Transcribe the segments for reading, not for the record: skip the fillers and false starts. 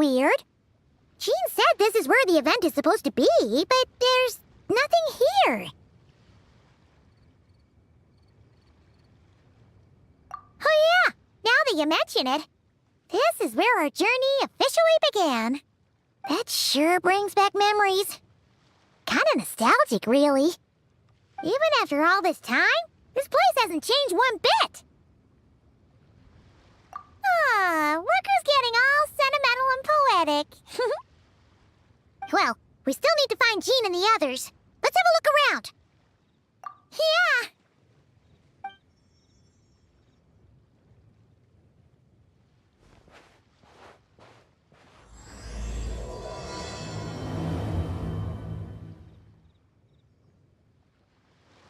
weird. Jean said this is where the event is supposed to be, but there's nothing here. Oh yeah, now that you mention it, this is where our journey officially began. That sure brings back memories. Kinda nostalgic, really. Even after all this time, this place hasn't changed one bit. Look who's getting all sentimental and poetic. Well, we still need to find Jean and the others. Let's have a look around. Yeah.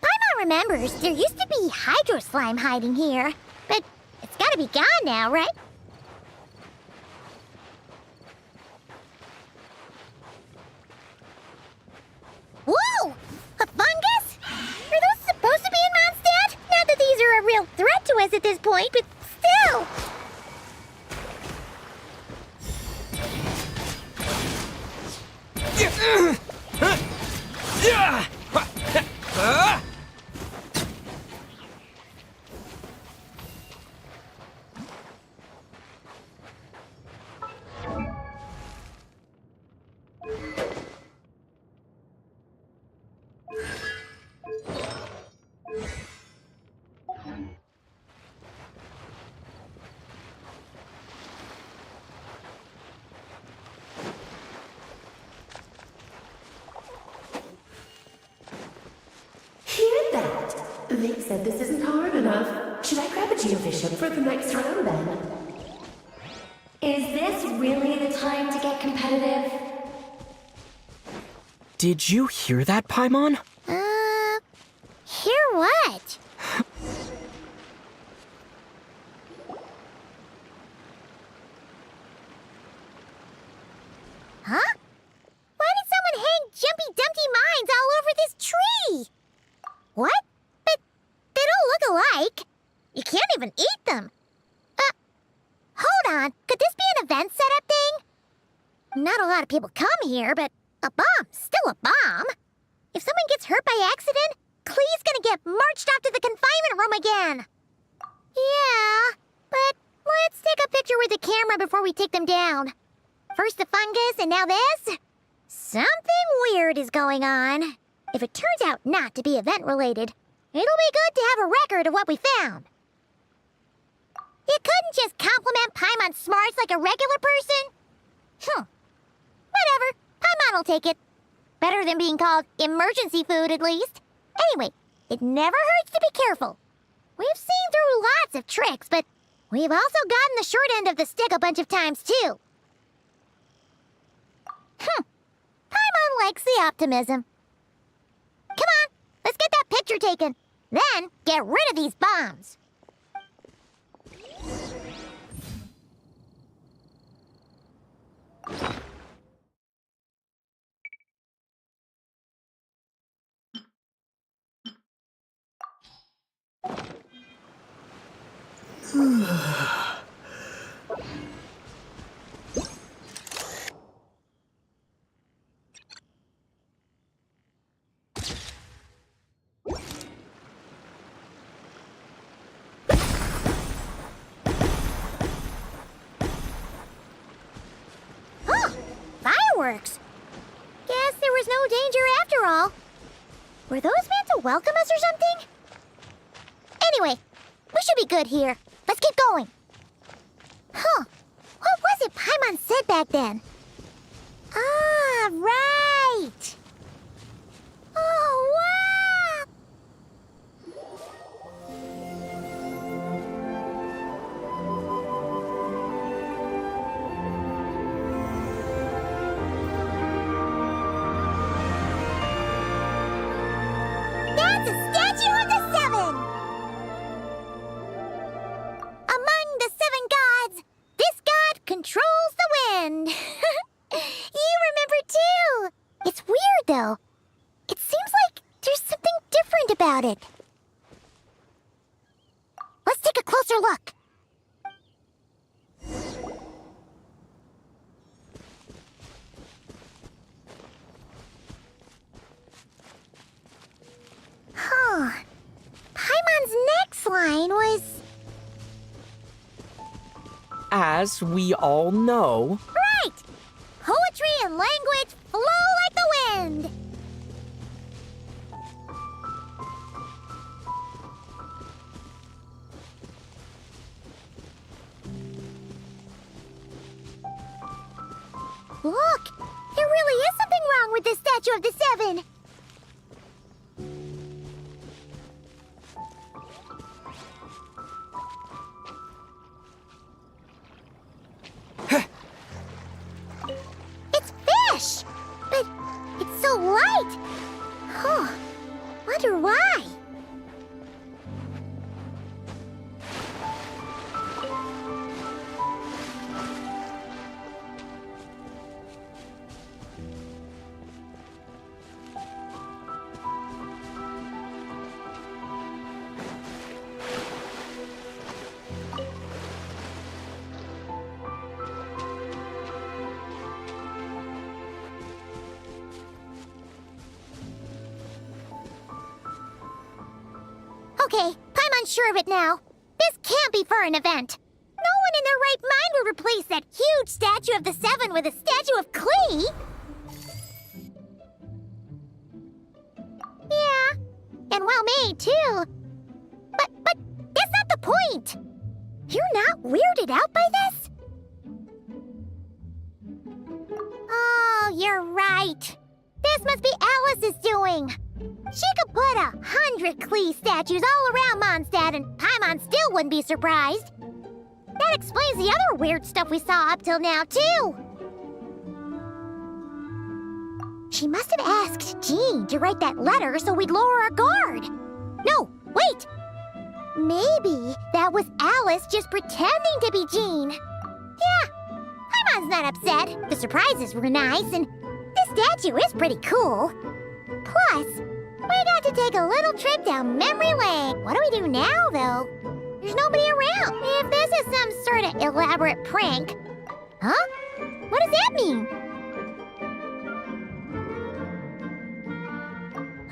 Paimon remembers there used to be hydro slime hiding here, but it's gotta be gone now, right? Whoa! A fungus? Are those supposed to be in Mondstadt? Not that these are a real threat to us at this point, but still! They said this isn't hard enough. Should I grab a geovision for the next round then? Is this really the time to get competitive? Did you hear that, Paimon? Hear what? Huh? Why did someone hang Jumpy Dumpty mines all over this tree? What? But they don't look alike. You can't even eat them. Hold on. Could this be an event setup thing? Not a lot of people come here, but a bomb's still a bomb. If someone gets hurt by accident, Klee's gonna get marched off to the confinement room again. Yeah, but let's take a picture with the camera before we take them down. First the fungus, and now this? Something weird is going on. If it turns out not to be event-related, it'll be good to have a record of what we found. You couldn't just compliment Paimon's smarts like a regular person? Whatever. Paimon will take it. Better than being called emergency food, at least. Anyway, it never hurts to be careful. We've seen through lots of tricks, but we've also gotten the short end of the stick a bunch of times, too. Paimon likes the optimism. Come on, let's get that picture taken. Then, get rid of these bombs. Fireworks! Guess there was no danger after all. Were those meant to welcome us or something? Anyway, we should be good here. Let's keep going. What was it Paimon said back then? Ah, right! Oh, wow! That's a statue of the Seven! Among the seven gods, this god controls the wind. You remember too. It's weird though. It seems like there's something different about it. Let's take a closer look. as we all know... Right! Poetry and language flow like the wind! Look! There really is something wrong with this statue of the Seven! It's fish! But it's so light! Huh. Wonder why? Okay, Paimon's sure of it now. This can't be for an event. No one in their right mind would replace that huge statue of the Seven with a statue of Klee. Yeah, and well made too. But that's not the point. You're not weirded out by this? Oh, you're right. This must be Alice's doing. She could put 100 Klee statues all around Mondstadt and Paimon still wouldn't be surprised. That explains the other weird stuff we saw up till now, too. She must have asked Jean to write that letter so we'd lower our guard. No, wait! Maybe that was Alice just pretending to be Jean. Yeah, Paimon's not upset. The surprises were nice, and this statue is pretty cool. Plus, we got to take a little trip down memory lane. What do we do now, though? There's nobody around. If this is some sort of elaborate prank... Huh? What does that mean?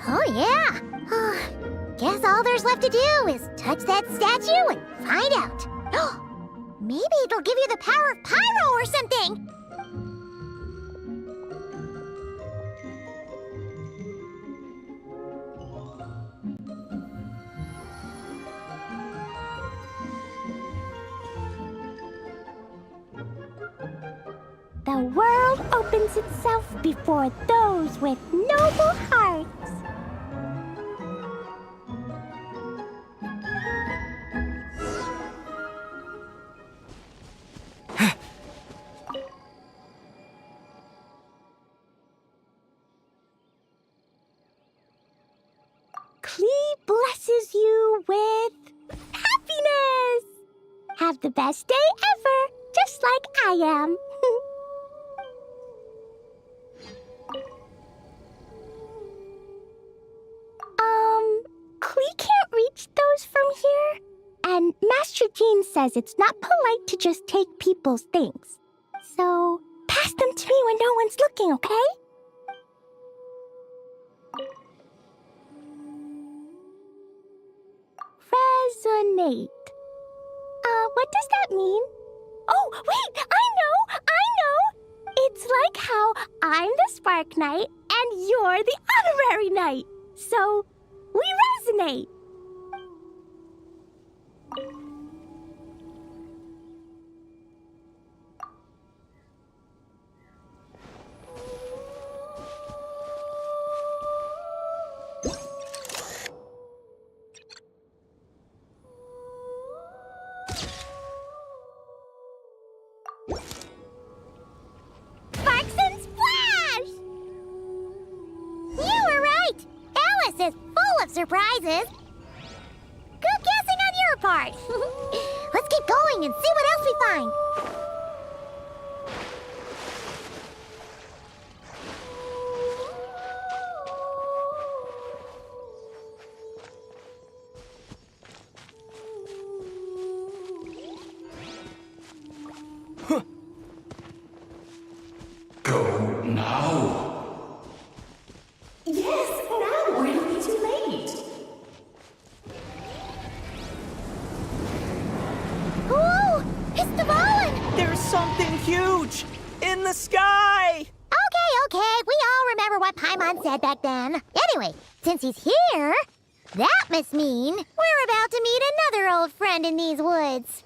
Oh, yeah. Guess all there's left to do is touch that statue and find out. Maybe it'll give you the power of Pyro or something. The world opens itself before those with noble hearts. Klee blesses you with happiness. Have the best day ever, just like I am. Klee can't reach those from here. And Master Jean says it's not polite to just take people's things. So, pass them to me when no one's looking, okay? Resonate. What does that mean? Oh, wait! I know! It's like how I'm the Spark Knight and you're the Honorary Knight. So, we resonate. Sparks and splash! You were right. Alice is full of surprises. Good guessing on your part. Let's keep going and see what else we find. Go now. Yes, now, or it'll be too late. Ooh, it's the Valen! There what Paimon said back then. Anyway, since he's here, that must mean we're about to meet another old friend in these woods.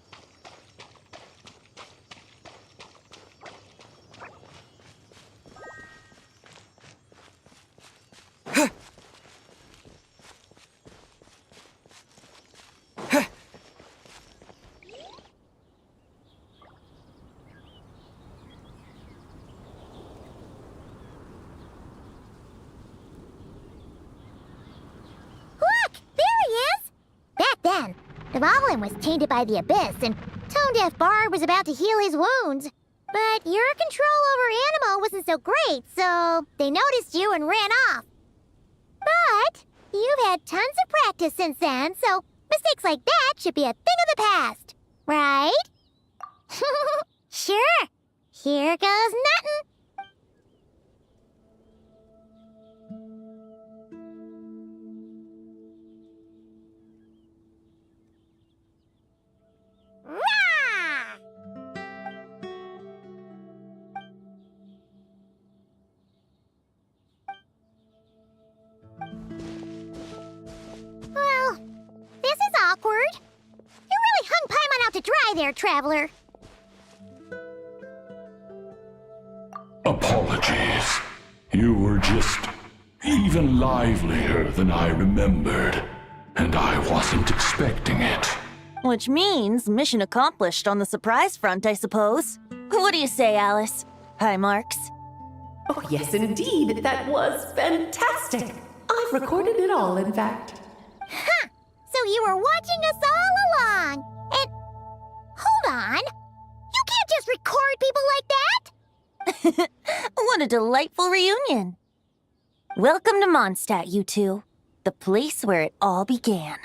Back then, Dvalin was tainted by the Abyss, and Tone-Deaf Bard was about to heal his wounds. But your control over Animo wasn't so great, so they noticed you and ran off. But you've had tons of practice since then, so mistakes like that should be a thing of the past, right? Sure. Here goes nothing. Well, this is awkward. You really hung Paimon out to dry there, Traveler. Apologies. You were just even livelier than I remembered, and I wasn't expecting it. Which means mission accomplished on the surprise front, I suppose. What do you say, Alice? High marks. Oh, yes, indeed. That was fantastic. I've recorded it all, in fact. Huh! So you were watching us all along. And hold on. You can't just record people like that. What a delightful reunion. Welcome to Mondstadt, you two. The place where it all began.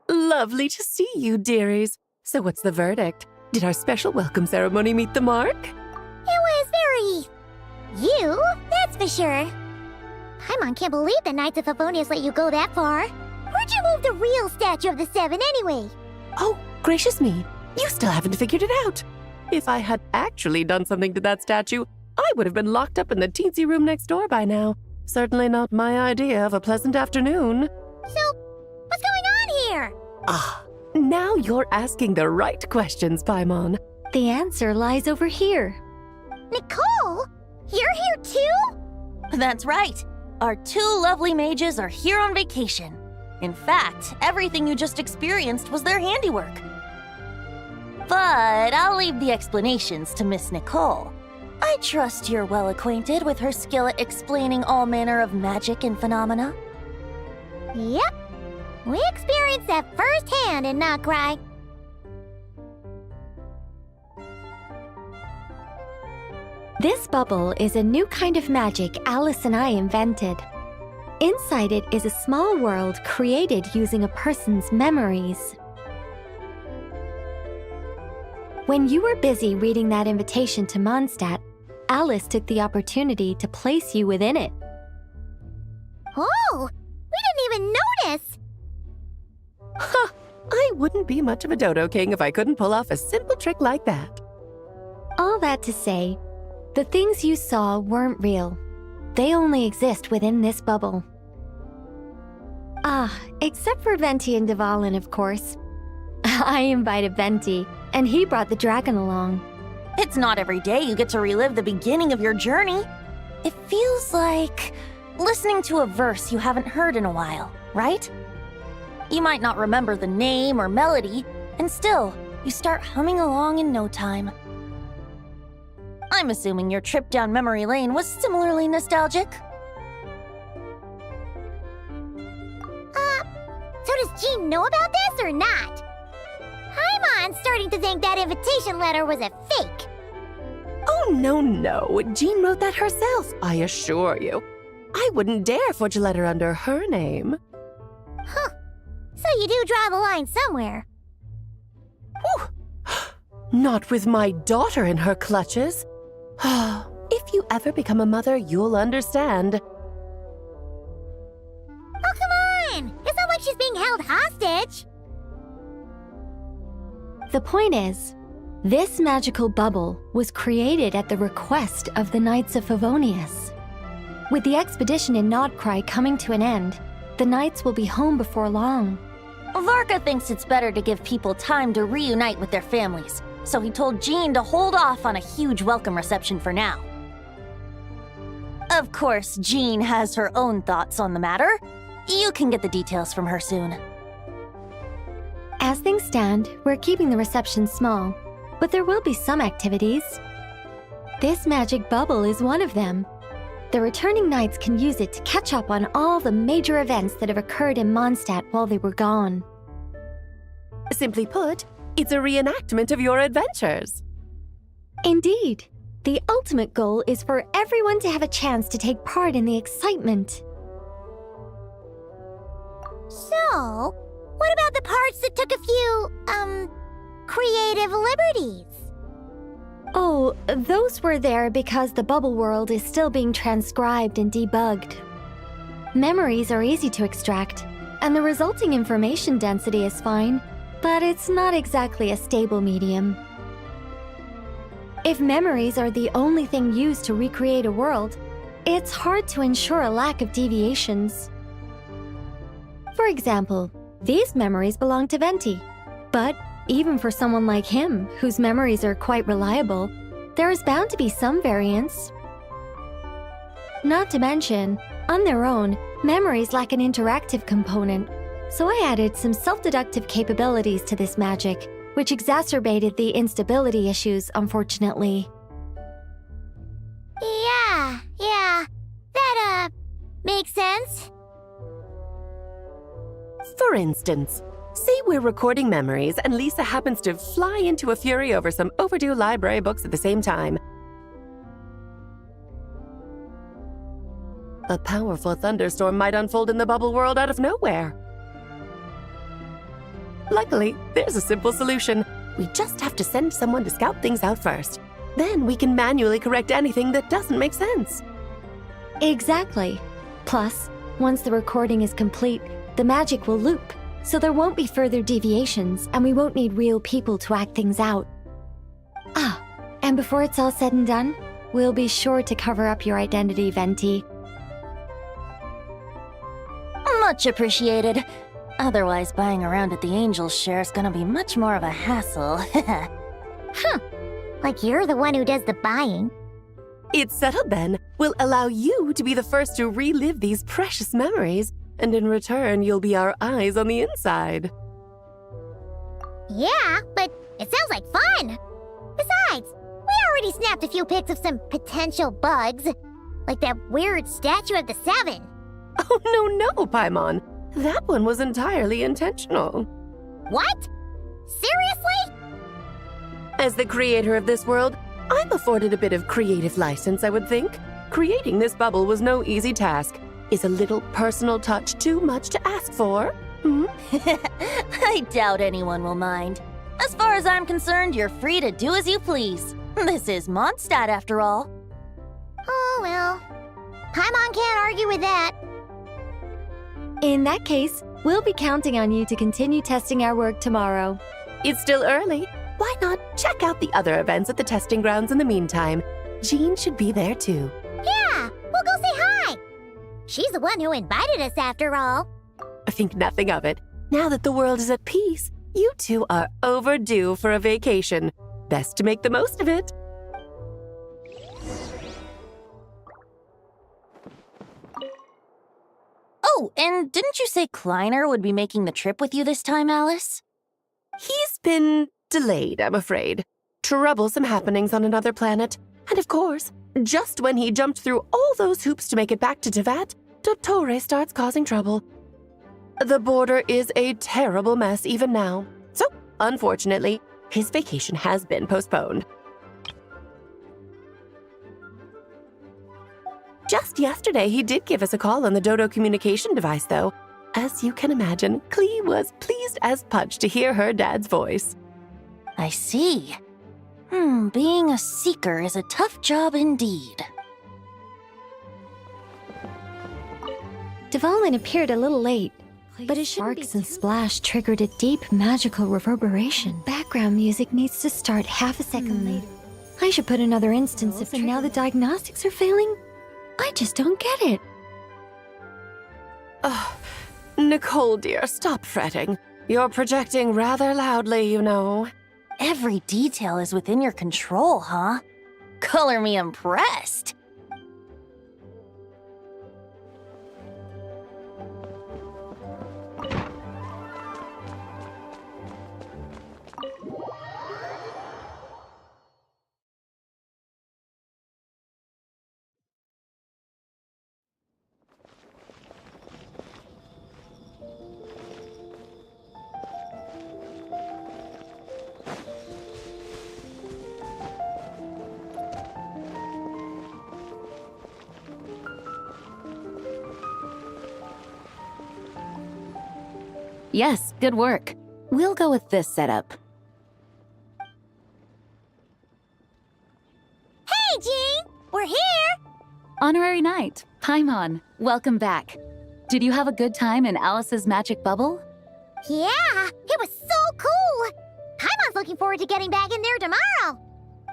Lovely to see you, dearies. So what's the verdict? Did our special welcome ceremony meet the mark? It was very... you, that's for sure. Paimon can't believe the Knights of Favonius let you go that far. Where'd you move the real statue of the Seven anyway? Oh, gracious me. You still haven't figured it out. If I had actually done something to that statue, I would have been locked up in the teensy room next door by now. Certainly not my idea of a pleasant afternoon. So, what's going on here? Ah, now you're asking the right questions, Paimon. The answer lies over here. Nicole? You're here too? That's right. Our two lovely mages are here on vacation. In fact, everything you just experienced was their handiwork. But I'll leave the explanations to Miss Nicole. I trust you're well acquainted with her skill at explaining all manner of magic and phenomena. Yep. We experienced that firsthand in Nocry. This bubble is a new kind of magic Alice and I invented. Inside it is a small world created using a person's memories. When you were busy reading that invitation to Mondstadt, Alice took the opportunity to place you within it. Oh, we didn't even notice. Ha! I wouldn't be much of a dodo king if I couldn't pull off a simple trick like that. All that to say, the things you saw weren't real. They only exist within this bubble. Ah, except for Venti and Dvalin, of course. I invited Venti, and he brought the dragon along. It's not every day you get to relive the beginning of your journey. It feels like listening to a verse you haven't heard in a while, right? You might not remember the name or melody, and still, you start humming along in no time. I'm assuming your trip down memory lane was similarly nostalgic. So does Jean know about this or not? Paimon's starting to think that invitation letter was a fake. Oh, no. Jean wrote that herself, I assure you. I wouldn't dare forge a letter under her name. Huh. So you do draw the line somewhere. Whew. Not with my daughter in her clutches. If you ever become a mother, you'll understand. Oh, come on! It's not like she's being held hostage. The point is, this magical bubble was created at the request of the Knights of Favonius. With the expedition in Nodcry coming to an end, the Knights will be home before long. Varka thinks it's better to give people time to reunite with their families, so he told Jean to hold off on a huge welcome reception for now. Of course, Jean has her own thoughts on the matter. You can get the details from her soon. As things stand, we're keeping the reception small, but there will be some activities. This magic bubble is one of them. The returning knights can use it to catch up on all the major events that have occurred in Mondstadt while they were gone. Simply put, it's a reenactment of your adventures. Indeed. The ultimate goal is for everyone to have a chance to take part in the excitement. So, what about the parts that took a few, creative liberties? Oh, those were there because the bubble world is still being transcribed and debugged. Memories are easy to extract, and the resulting information density is fine, but it's not exactly a stable medium. If memories are the only thing used to recreate a world, it's hard to ensure a lack of deviations. For example, these memories belong to Venti, but even for someone like him, whose memories are quite reliable, there is bound to be some variance. Not to mention, on their own, memories lack an interactive component, so I added some self-deductive capabilities to this magic, which exacerbated the instability issues, unfortunately. Yeah, that, makes sense. For instance, say we're recording memories and Lisa happens to fly into a fury over some overdue library books at the same time. A powerful thunderstorm might unfold in the bubble world out of nowhere. Luckily, there's a simple solution. We just have to send someone to scout things out first. Then we can manually correct anything that doesn't make sense. Exactly. Plus, once the recording is complete, the magic will loop, so there won't be further deviations, and we won't need real people to act things out. Ah, and before it's all said and done, we'll be sure to cover up your identity, Venti. Much appreciated. Otherwise, buying around at the Angel's share is gonna be much more of a hassle. Like you're the one who does the buying. It's settled then. We'll allow you to be the first to relive these precious memories, and in return, you'll be our eyes on the inside. Yeah, but it sounds like fun. Besides, we already snapped a few pics of some potential bugs, like that weird statue of the Seven. Oh, no, Paimon. That one was entirely intentional. What? Seriously? As the creator of this world, I'm afforded a bit of creative license, I would think. Creating this bubble was no easy task. Is a little personal touch too much to ask for? I doubt anyone will mind. As far as I'm concerned, you're free to do as you please. This is Mondstadt, after all. Oh, well. Paimon can't argue with that. In that case, we'll be counting on you to continue testing our work tomorrow. It's still early. Why not check out the other events at the testing grounds in the meantime? Jean should be there too. Yeah, we'll go say hi. She's the one who invited us after all. Think nothing of it. Now that the world is at peace, you two are overdue for a vacation. Best to make the most of it. Oh, and didn't you say Kleiner would be making the trip with you this time, Alice? He's been delayed, I'm afraid. Troublesome happenings on another planet. And of course, just when he jumped through all those hoops to make it back to Tevat, Dottore starts causing trouble. The border is a terrible mess even now. So, unfortunately, his vacation has been postponed. Just yesterday, he did give us a call on the Dodo communication device, though. As you can imagine, Klee was pleased as punch to hear her dad's voice. I see. Being a seeker is a tough job indeed. Dvalin appeared a little late, but his sparks and splash triggered a deep magical reverberation. Background music needs to start half a second later. I should put another instance if now the diagnostics are failing. I just don't get it. Nicole, dear, stop fretting. You're projecting rather loudly, you know. Every detail is within your control, huh? Color me impressed. Yes, good work. We'll go with this setup. Hey, Jean! We're here! Honorary Knight, Paimon, welcome back. Did you have a good time in Alice's magic bubble? Yeah, it was so cool! Paimon's looking forward to getting back in there tomorrow!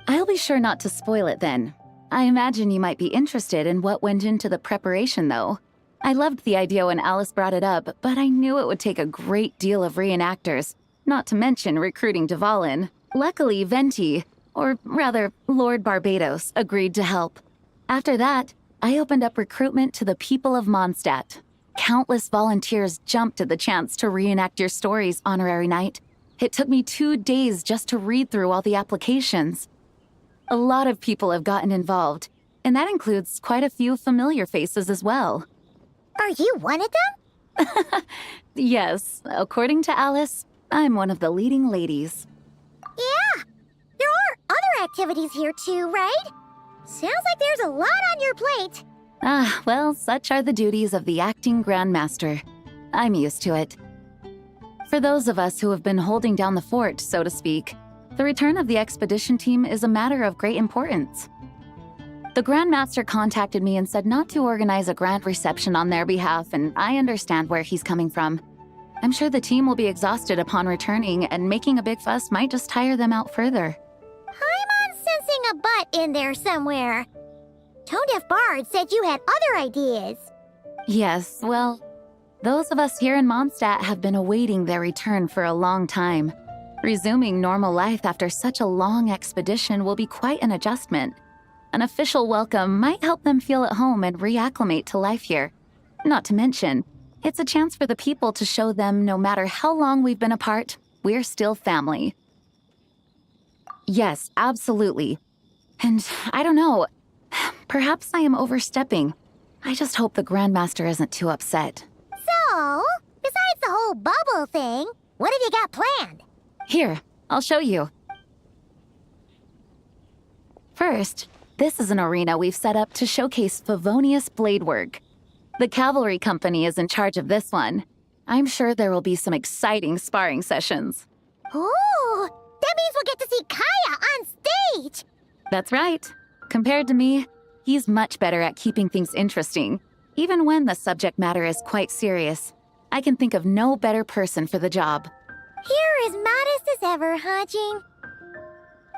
I'll be sure not to spoil it then. I imagine you might be interested in what went into the preparation, though. I loved the idea when Alice brought it up, but I knew it would take a great deal of reenactors, not to mention recruiting Dvalin. Luckily, Venti, or rather, Lord Barbados, agreed to help. After that, I opened up recruitment to the people of Mondstadt. Countless volunteers jumped at the chance to reenact your stories, Honorary Knight. It took me 2 days just to read through all the applications. A lot of people have gotten involved, and that includes quite a few familiar faces as well. Are you one of them? Yes, according to Alice, I'm one of the leading ladies. Yeah, there are other activities here too, right? Sounds like there's a lot on your plate. Well, such are the duties of the acting Grandmaster. I'm used to it. For those of us who have been holding down the fort, so to speak, the return of the expedition team is a matter of great importance. The Grandmaster contacted me and said not to organize a grand reception on their behalf, and I understand where he's coming from. I'm sure the team will be exhausted upon returning, and making a big fuss might just tire them out further. Paimon's sensing a butt in there somewhere. Tone-deaf Bard said you had other ideas. Yes, well, those of us here in Mondstadt have been awaiting their return for a long time. Resuming normal life after such a long expedition will be quite an adjustment. An official welcome might help them feel at home and reacclimate to life here. Not to mention, it's a chance for the people to show them no matter how long we've been apart, we're still family. Yes, absolutely. And I don't know, perhaps I am overstepping. I just hope the Grandmaster isn't too upset. So, besides the whole bubble thing, what have you got planned? Here, I'll show you. First, this is an arena we've set up to showcase Favonius blade work. The cavalry company is in charge of this one. I'm sure there will be some exciting sparring sessions. Ooh, that means we'll get to see Kaya on stage! That's right. Compared to me, he's much better at keeping things interesting, even when the subject matter is quite serious. I can think of no better person for the job. You're as modest as ever, huh, Jean?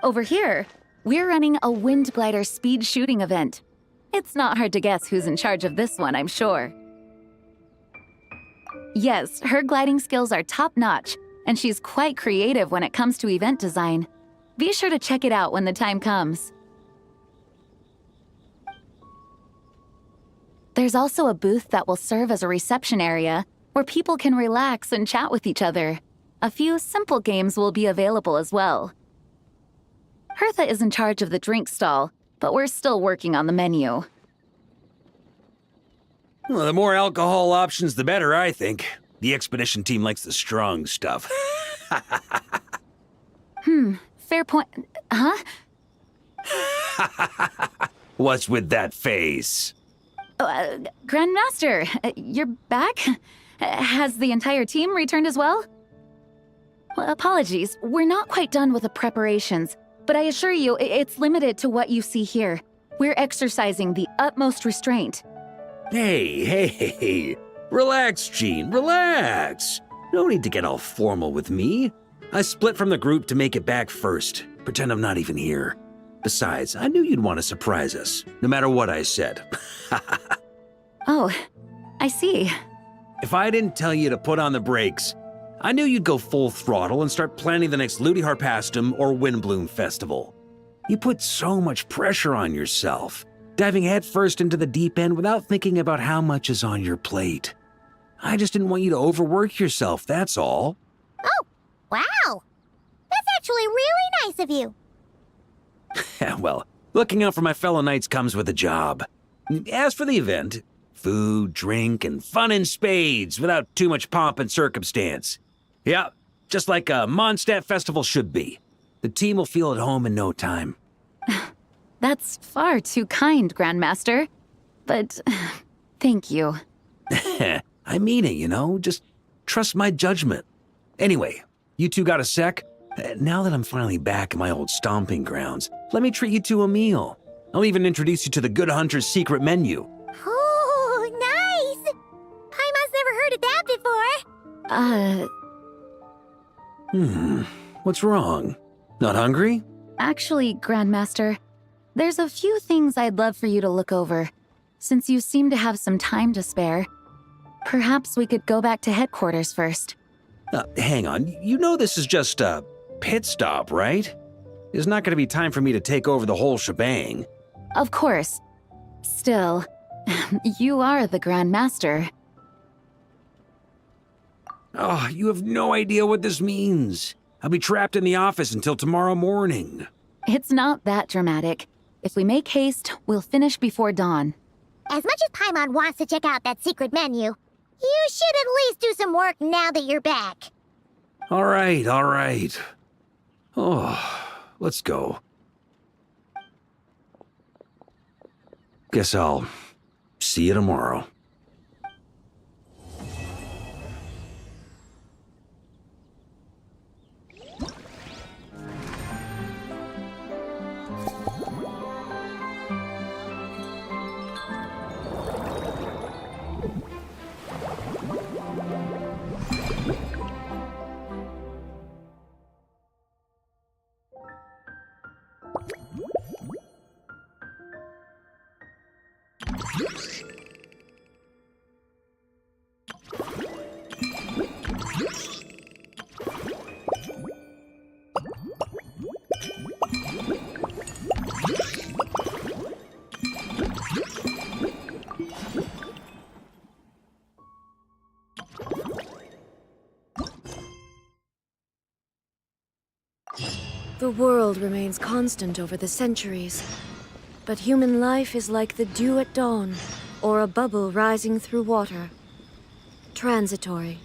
Over here, we're running a wind glider speed shooting event. It's not hard to guess who's in charge of this one, I'm sure. Yes, her gliding skills are top-notch, and she's quite creative when it comes to event design. Be sure to check it out when the time comes. There's also a booth that will serve as a reception area where people can relax and chat with each other. A few simple games will be available as well. Hertha is in charge of the drink stall, but we're still working on the menu. Well, the more alcohol options, the better, I think. The expedition team likes the strong stuff. Fair point. Huh? What's with that face? Grandmaster, you're back? Has the entire team returned as well? Well, apologies, we're not quite done with the preparations, but I assure you, it's limited to what you see here. We're exercising the utmost restraint. Hey. Relax, Gene, relax. No need to get all formal with me. I split from the group to make it back first. Pretend I'm not even here. Besides, I knew you'd want to surprise us, no matter what I said. Oh, I see. If I didn't tell you to put on the brakes, I knew you'd go full throttle and start planning the next Ludi Harpastum or Windbloom Festival. You put so much pressure on yourself, diving headfirst into the deep end without thinking about how much is on your plate. I just didn't want you to overwork yourself, that's all. Oh, wow. That's actually really nice of you. Well, looking out for my fellow knights comes with a job. As for the event, food, drink, and fun in spades without too much pomp and circumstance. Yeah, just like a Mondstadt festival should be. The team will feel at home in no time. That's far too kind, Grandmaster. But thank you. I mean it, you know? Just trust my judgment. Anyway, you two got a sec? Now that I'm finally back in my old stomping grounds, let me treat you to a meal. I'll even introduce you to the Good Hunter's secret menu. Oh, nice! Paimon's never heard of that before. What's wrong? Not hungry? Actually, Grandmaster, there's a few things I'd love for you to look over. Since you seem to have some time to spare, perhaps we could go back to headquarters first. Hang on, you know this is just a pit stop, right? There's not going to be time for me to take over the whole shebang. Of course. Still, you are the Grandmaster. Oh, you have no idea what this means. I'll be trapped in the office until tomorrow morning. It's not that dramatic. If we make haste, we'll finish before dawn. As much as Paimon wants to check out that secret menu, you should at least do some work now that you're back. All right. Oh, let's go. Guess I'll see you tomorrow. The world remains constant over the centuries, but human life is like the dew at dawn, or a bubble rising through water. Transitory.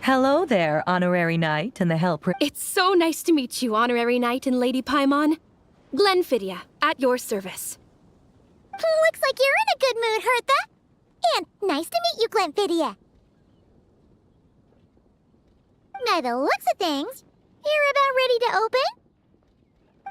Hello there, Honorary Knight and the Help. It's so nice to meet you, Honorary Knight and Lady Paimon. Glenfidia, at your service. Looks like you're in a good mood, Hertha. And nice to meet you, Glenfidia. By the looks of things, you're about ready to open?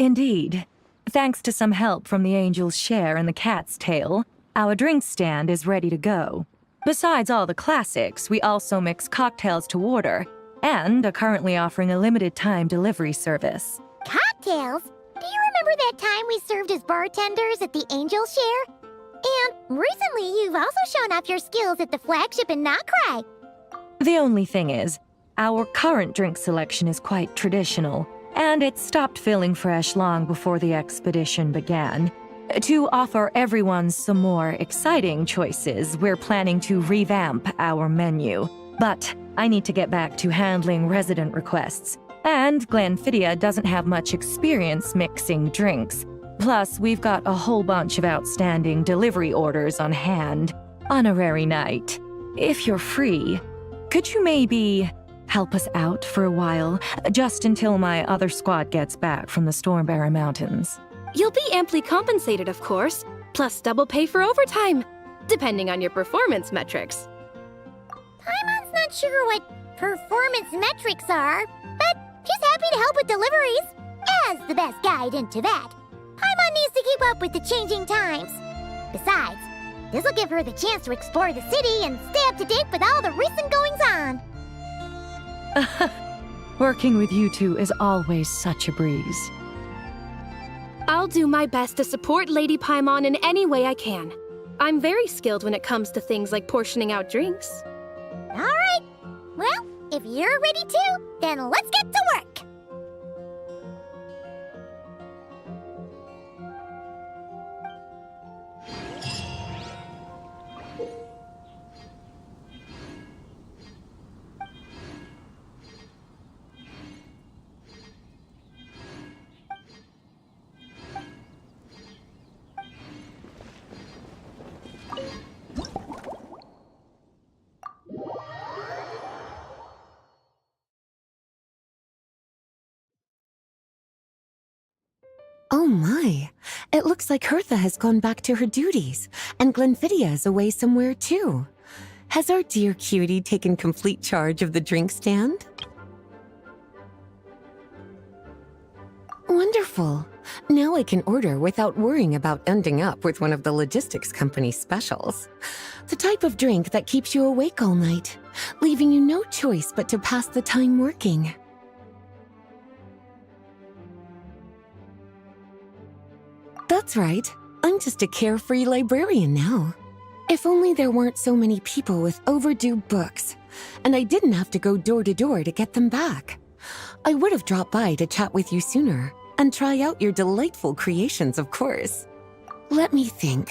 Indeed. Thanks to some help from the Angel's Share and the Cat's Tail, our drink stand is ready to go. Besides all the classics, we also mix cocktails to order, and are currently offering a limited-time delivery service. Cocktails? Do you remember that time we served as bartenders at the Angel Share? And recently, you've also shown off your skills at the flagship in Nokrai. The only thing is, our current drink selection is quite traditional, and it stopped feeling fresh long before the expedition began. To offer everyone some more exciting choices, we're planning to revamp our menu. But I need to get back to handling resident requests, and Glenfidia doesn't have much experience mixing drinks. Plus, we've got a whole bunch of outstanding delivery orders on hand. Honorary Knight, if you're free, could you maybe help us out for a while, just until my other squad gets back from the Stormbearer Mountains? You'll be amply compensated, of course, plus double pay for overtime, depending on your performance metrics. Paimon's not sure what performance metrics are, but she's happy to help with deliveries. As the best guide into that, Paimon needs to keep up with the changing times. Besides, this'll give her the chance to explore the city and stay up to date with all the recent goings-on. Working with you two is always such a breeze. I'll do my best to support Lady Paimon in any way I can. I'm very skilled when it comes to things like portioning out drinks. All right. Well, if you're ready too, then let's get to work. Oh my, it looks like Hertha has gone back to her duties, and Glenfidia is away somewhere too. Has our dear cutie taken complete charge of the drink stand? Wonderful. Now I can order without worrying about ending up with one of the logistics company's specials. The type of drink that keeps you awake all night, leaving you no choice but to pass the time working. That's right. I'm just a carefree librarian now. If only there weren't so many people with overdue books, and I didn't have to go door to door to get them back. I would have dropped by to chat with you sooner, and try out your delightful creations, of course. Let me think.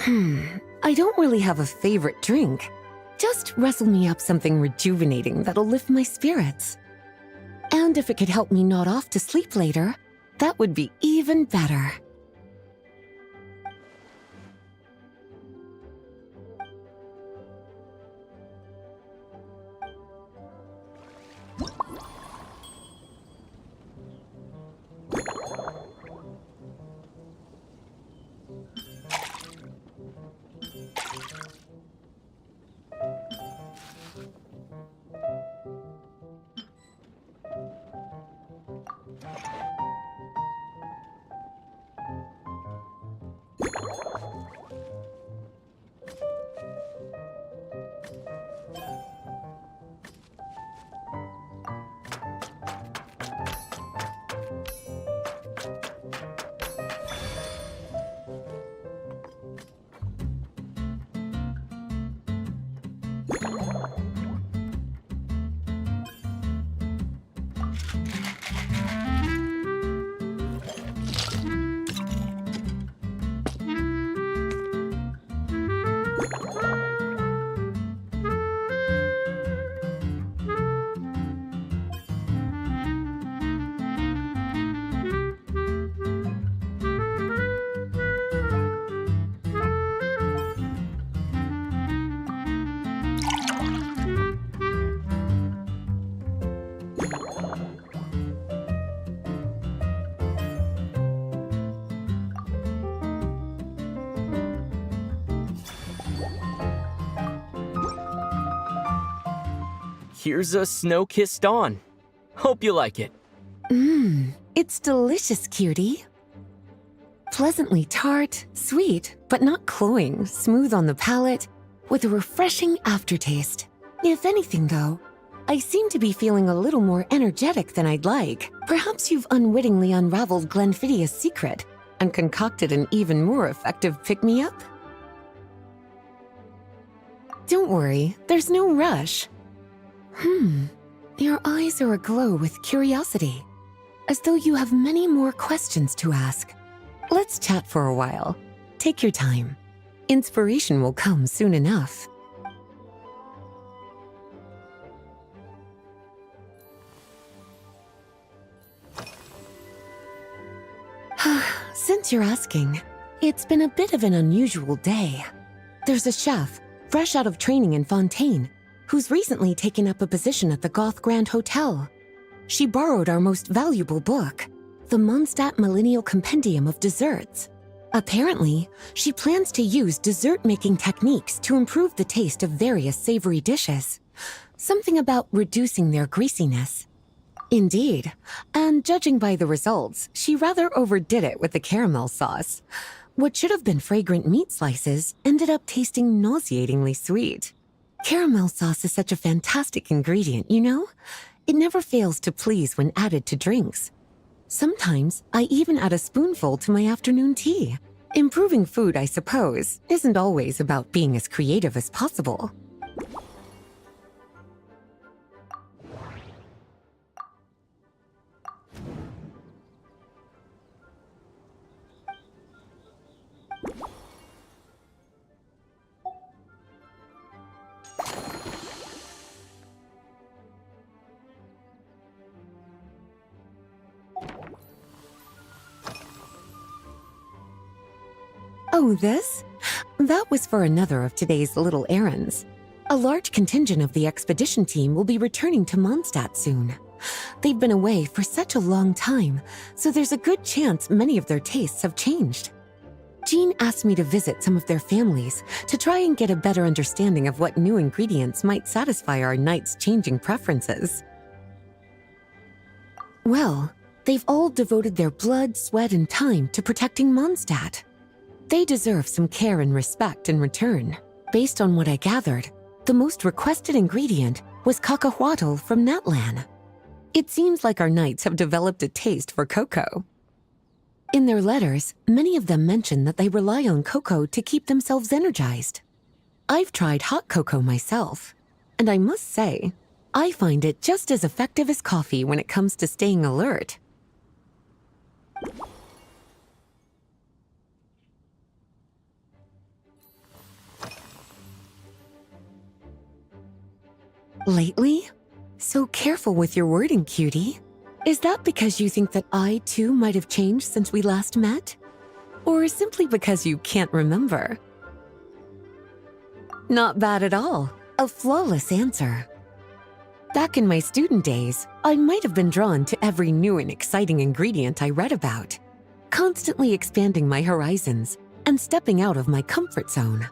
I don't really have a favorite drink. Just wrestle me up something rejuvenating that'll lift my spirits. And if it could help me nod off to sleep later, that would be even better. Here's a snow-kissed dawn. Hope you like it. It's delicious, cutie. Pleasantly tart, sweet, but not cloying, smooth on the palate, with a refreshing aftertaste. If anything, though, I seem to be feeling a little more energetic than I'd like. Perhaps you've unwittingly unraveled Glenfiddia's secret and concocted an even more effective pick-me-up? Don't worry, there's no rush. Your eyes are aglow with curiosity, as though you have many more questions to ask. Let's chat for a while. Take your time. Inspiration will come soon enough. Since you're asking, it's been a bit of an unusual day. There's a chef, fresh out of training in Fontaine, who's recently taken up a position at the Goth Grand Hotel. She borrowed our most valuable book, the Mondstadt Millennial Compendium of Desserts. Apparently, she plans to use dessert-making techniques to improve the taste of various savory dishes. Something about reducing their greasiness. Indeed, and judging by the results, she rather overdid it with the caramel sauce. What should have been fragrant meat slices ended up tasting nauseatingly sweet. Caramel sauce is such a fantastic ingredient, you know? It never fails to please when added to drinks. Sometimes I even add a spoonful to my afternoon tea. Improving food, I suppose, isn't always about being as creative as possible. Oh, this? That was for another of today's little errands. A large contingent of the expedition team will be returning to Mondstadt soon. They've been away for such a long time, so there's a good chance many of their tastes have changed. Jean asked me to visit some of their families to try and get a better understanding of what new ingredients might satisfy our knights' changing preferences. Well, They've all devoted their blood, sweat, and time to protecting Mondstadt. They deserve some care and respect in return. Based on what I gathered, the most requested ingredient was cacahuatl from Natlan. It seems like our knights have developed a taste for cocoa. In their letters, many of them mention that they rely on cocoa to keep themselves energized. I've tried hot cocoa myself, and I must say, I find it just as effective as coffee when it comes to staying alert. Lately? So careful with your wording, cutie. Is that because you think that I, too, might have changed since we last met? Or simply because you can't remember? Not bad at all. A flawless answer. Back in my student days, I might have been drawn to every new and exciting ingredient I read about, constantly expanding my horizons and stepping out of my comfort zone.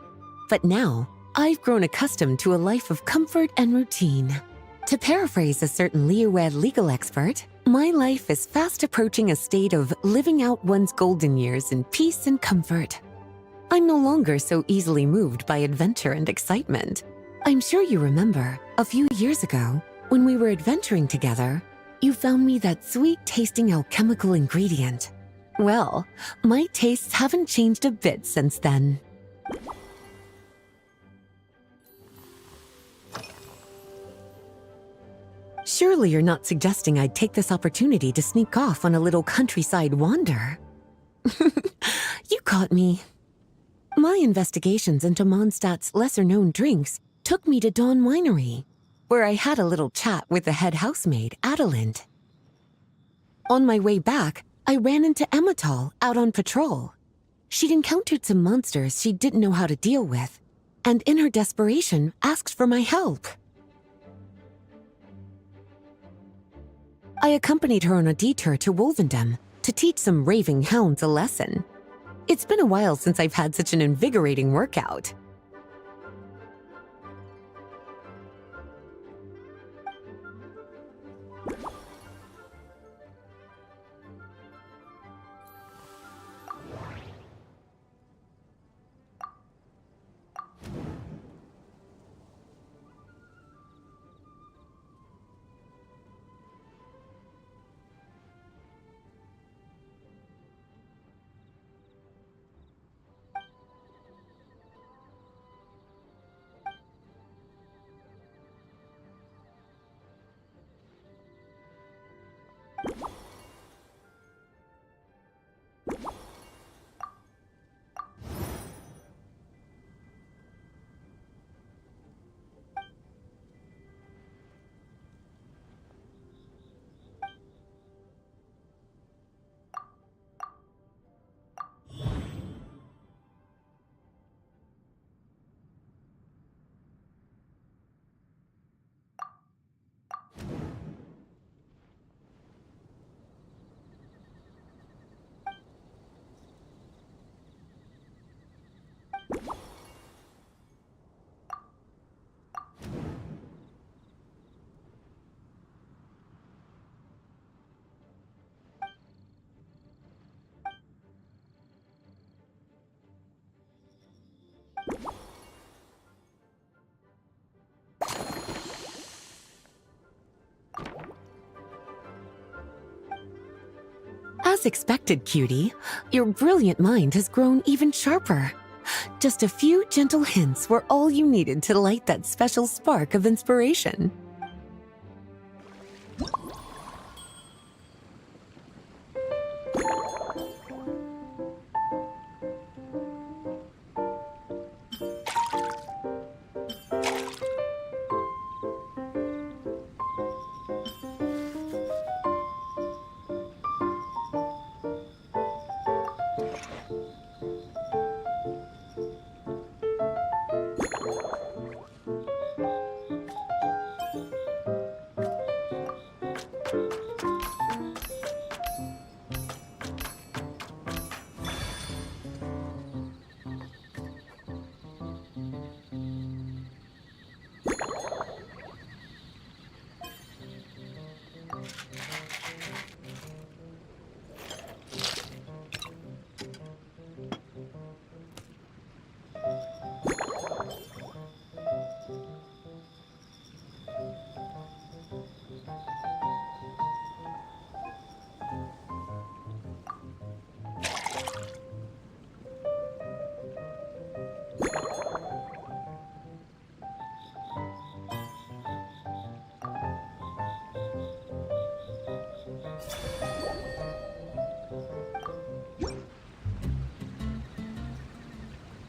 But now, I've grown accustomed to a life of comfort and routine. To paraphrase a certain Leo-Ed legal expert, my life is fast approaching a state of living out one's golden years in peace and comfort. I'm no longer so easily moved by adventure and excitement. I'm sure you remember, a few years ago, when we were adventuring together, you found me that sweet-tasting alchemical ingredient. Well, my tastes haven't changed a bit since then. Surely you're not suggesting I'd take this opportunity to sneak off on a little countryside wander? You caught me. My investigations into Mondstadt's lesser-known drinks took me to Dawn Winery, where I had a little chat with the head housemaid, Adelind. On my way back, I ran into Emmetall out on patrol. She'd encountered some monsters she didn't know how to deal with, and in her desperation, asked for my help. I accompanied her on a detour to Wolvendom to teach some raving hounds a lesson. It's been a while since I've had such an invigorating workout. As expected, cutie, your brilliant mind has grown even sharper. Just a few gentle hints were all you needed to light that special spark of inspiration.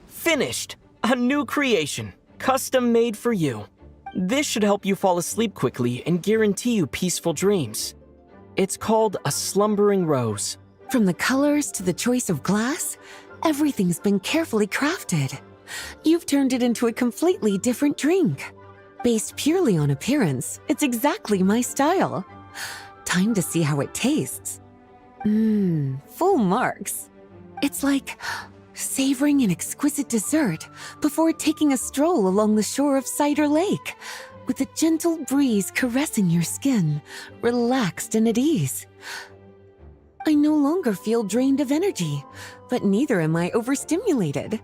Finished! A new creation, custom made for you. This should help you fall asleep quickly and guarantee you peaceful dreams. It's called a slumbering rose. From the colors to the choice of glass, everything's been carefully crafted. You've turned it into a completely different drink. Based purely on appearance, it's exactly my style. Time to see how it tastes. Full marks. It's like savoring an exquisite dessert before taking a stroll along the shore of Cider Lake, with a gentle breeze caressing your skin, relaxed and at ease. I no longer feel drained of energy, but neither am I overstimulated.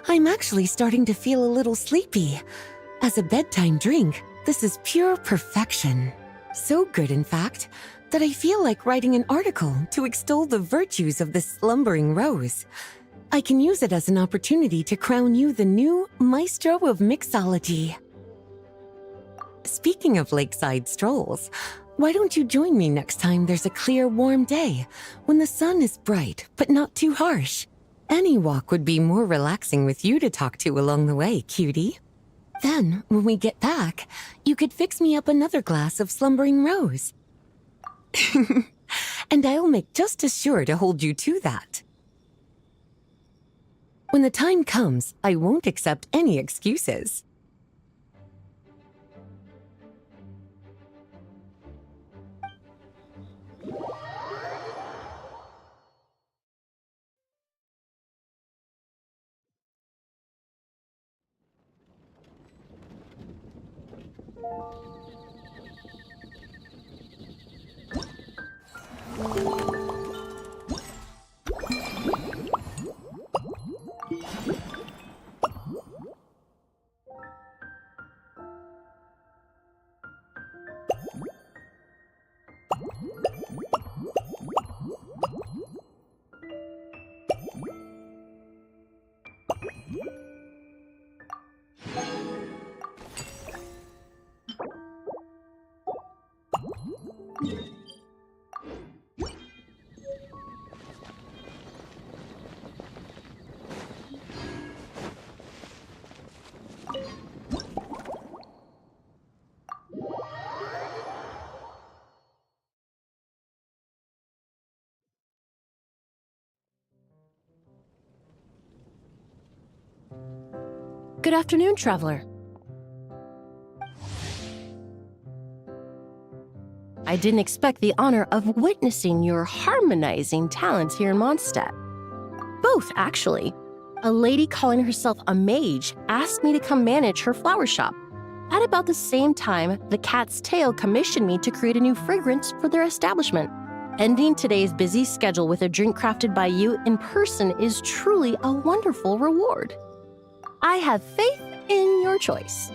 I'm actually starting to feel a little sleepy. As a bedtime drink, this is pure perfection. So good, in fact, that I feel like writing an article to extol the virtues of this slumbering rose. I can use it as an opportunity to crown you the new maestro of mixology. Speaking of lakeside strolls, why don't you join me next time there's a clear, warm day, when the sun is bright but not too harsh? Any walk would be more relaxing with you to talk to along the way, cutie. Then, when we get back, you could fix me up another glass of slumbering rose. And I'll make just as sure to hold you to that. When the time comes, I won't accept any excuses. Good afternoon, traveler. I didn't expect the honor of witnessing your harmonizing talents here in Mondstadt. Both, actually. A lady calling herself a mage asked me to come manage her flower shop. At about the same time, the Cat's Tail commissioned me to create a new fragrance for their establishment. Ending today's busy schedule with a drink crafted by you in person is truly a wonderful reward. I have faith in your choice.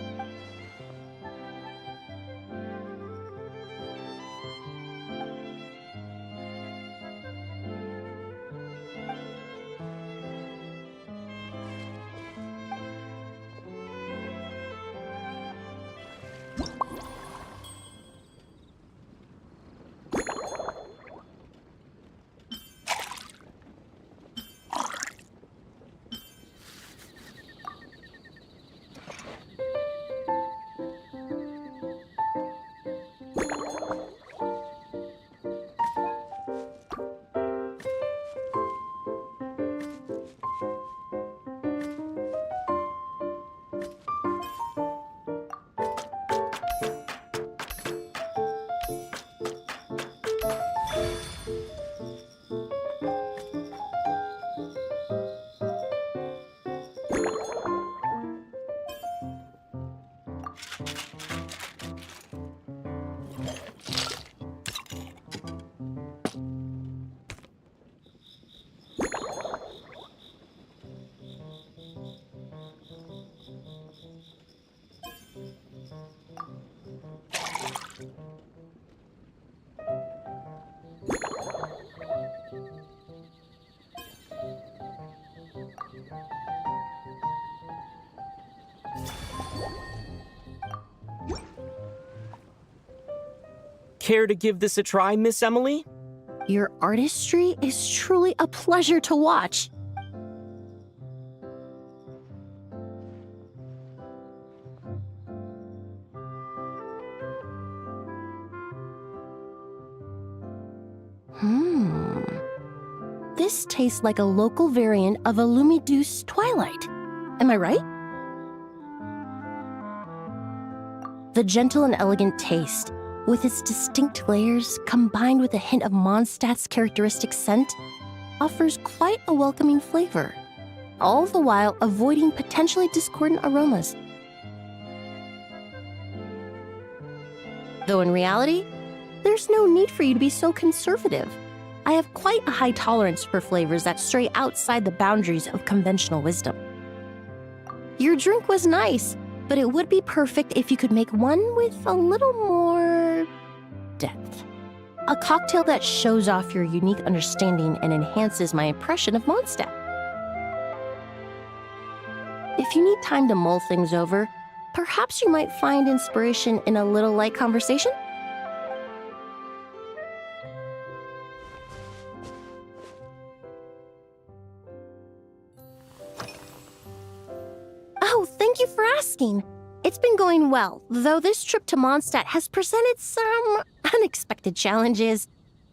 Care to give this a try, Miss Emily? Your artistry is truly a pleasure to watch. This tastes like a local variant of a Lumiduce Twilight. Am I right? The gentle and elegant taste, with its distinct layers combined with a hint of Mondstadt's characteristic scent, offers quite a welcoming flavor, all the while avoiding potentially discordant aromas. Though in reality, there's no need for you to be so conservative. I have quite a high tolerance for flavors that stray outside the boundaries of conventional wisdom. Your drink was nice, but it would be perfect if you could make one with a little more depth. A cocktail that shows off your unique understanding and enhances my impression of Mondstadt. If you need time to mull things over, perhaps you might find inspiration in a little light conversation? Oh, thank you for asking. It's been going well, though this trip to Mondstadt has presented some unexpected challenges.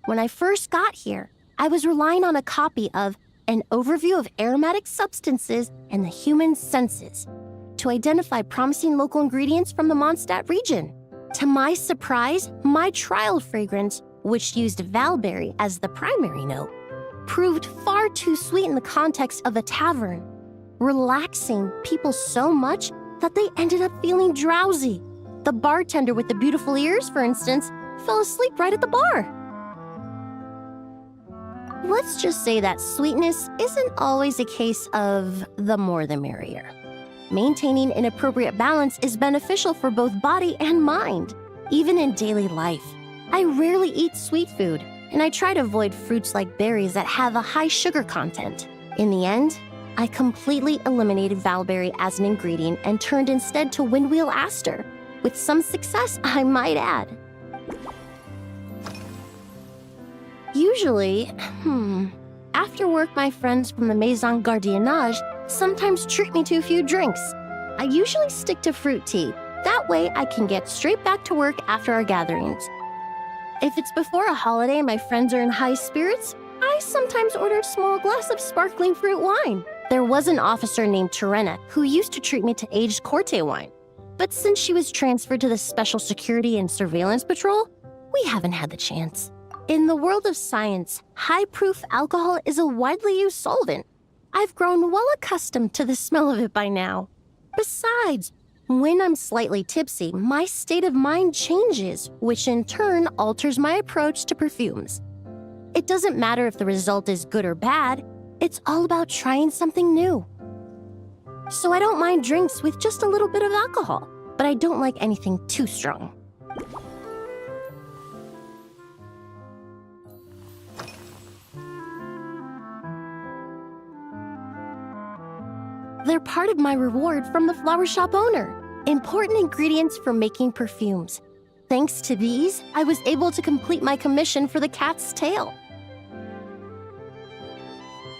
When I first got here, I was relying on a copy of An Overview of Aromatic Substances and the Human Senses to identify promising local ingredients from the Mondstadt region. To my surprise, my trial fragrance, which used valberry as the primary note, proved far too sweet in the context of a tavern, relaxing people so much that they ended up feeling drowsy. The bartender with the beautiful ears, for instance, fell asleep right at the bar. Let's just say that sweetness isn't always a case of the more the merrier. Maintaining an appropriate balance is beneficial for both body and mind, even in daily life. I rarely eat sweet food, and I try to avoid fruits like berries that have a high sugar content. In the end, I completely eliminated valberry as an ingredient and turned instead to windwheel aster, with some success, I might add. Usually, after work, my friends from the Maison Gardiennage sometimes treat me to a few drinks. I usually stick to fruit tea. That way, I can get straight back to work after our gatherings. If it's before a holiday and my friends are in high spirits, I sometimes order a small glass of sparkling fruit wine. There was an officer named Terena who used to treat me to aged Corte wine. But since she was transferred to the Special Security and Surveillance Patrol, we haven't had the chance. In the world of science, high-proof alcohol is a widely used solvent. I've grown well accustomed to the smell of it by now. Besides, when I'm slightly tipsy, my state of mind changes, which in turn alters my approach to perfumes. It doesn't matter if the result is good or bad, it's all about trying something new. So I don't mind drinks with just a little bit of alcohol, but I don't like anything too strong. They're part of my reward from the flower shop owner. Important ingredients for making perfumes. Thanks to these, I was able to complete my commission for the cat's tail.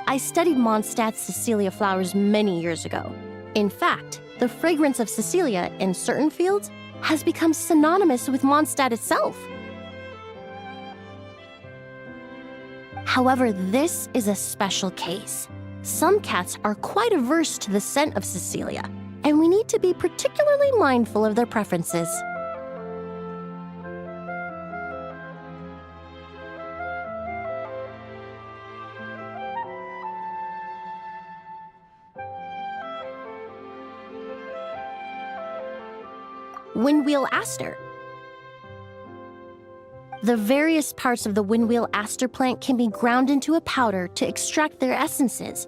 I studied Mondstadt's Cecilia flowers many years ago. In fact, the fragrance of Cecilia in certain fields has become synonymous with Mondstadt itself. However, this is a special case. Some cats are quite averse to the scent of Cecilia, and we need to be particularly mindful of their preferences. Windwheel aster. The various parts of the windwheel aster plant can be ground into a powder to extract their essences.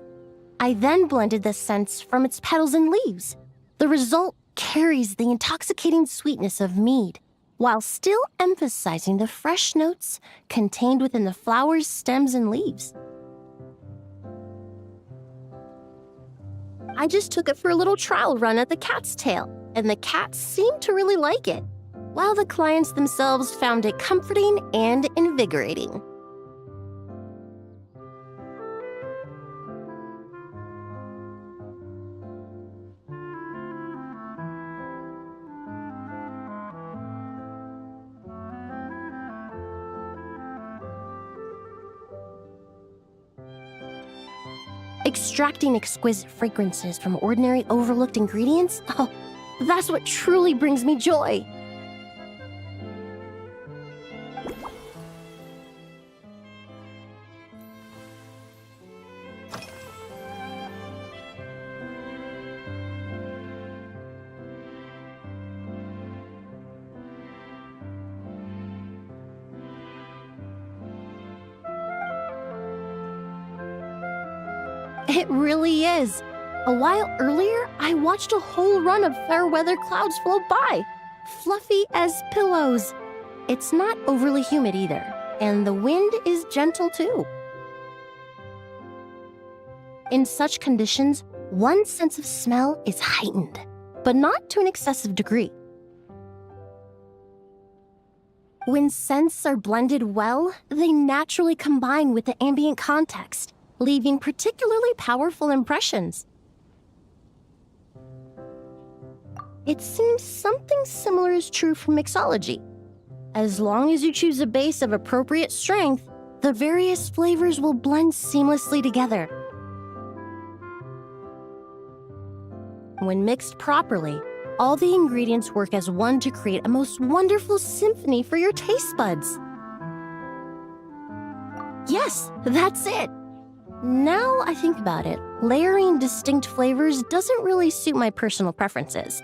I then blended the scents from its petals and leaves. The result carries the intoxicating sweetness of mead, while still emphasizing the fresh notes contained within the flower's stems and leaves. I just took it for a little trial run at the cat's tail, and the cat seemed to really like it. while the clients themselves found it comforting and invigorating. Extracting exquisite fragrances from ordinary overlooked ingredients? Oh, that's what truly brings me joy. It really is. A while earlier, I watched a whole run of fair weather clouds float by, fluffy as pillows. It's not overly humid either, and the wind is gentle too. In such conditions, one's sense of smell is heightened, but not to an excessive degree. When scents are blended well, they naturally combine with the ambient context, leaving particularly powerful impressions. It seems something similar is true for mixology. As long as you choose a base of appropriate strength, the various flavors will blend seamlessly together. When mixed properly, all the ingredients work as one to create a most wonderful symphony for your taste buds. Yes, that's it. Now I think about it, layering distinct flavors doesn't really suit my personal preferences.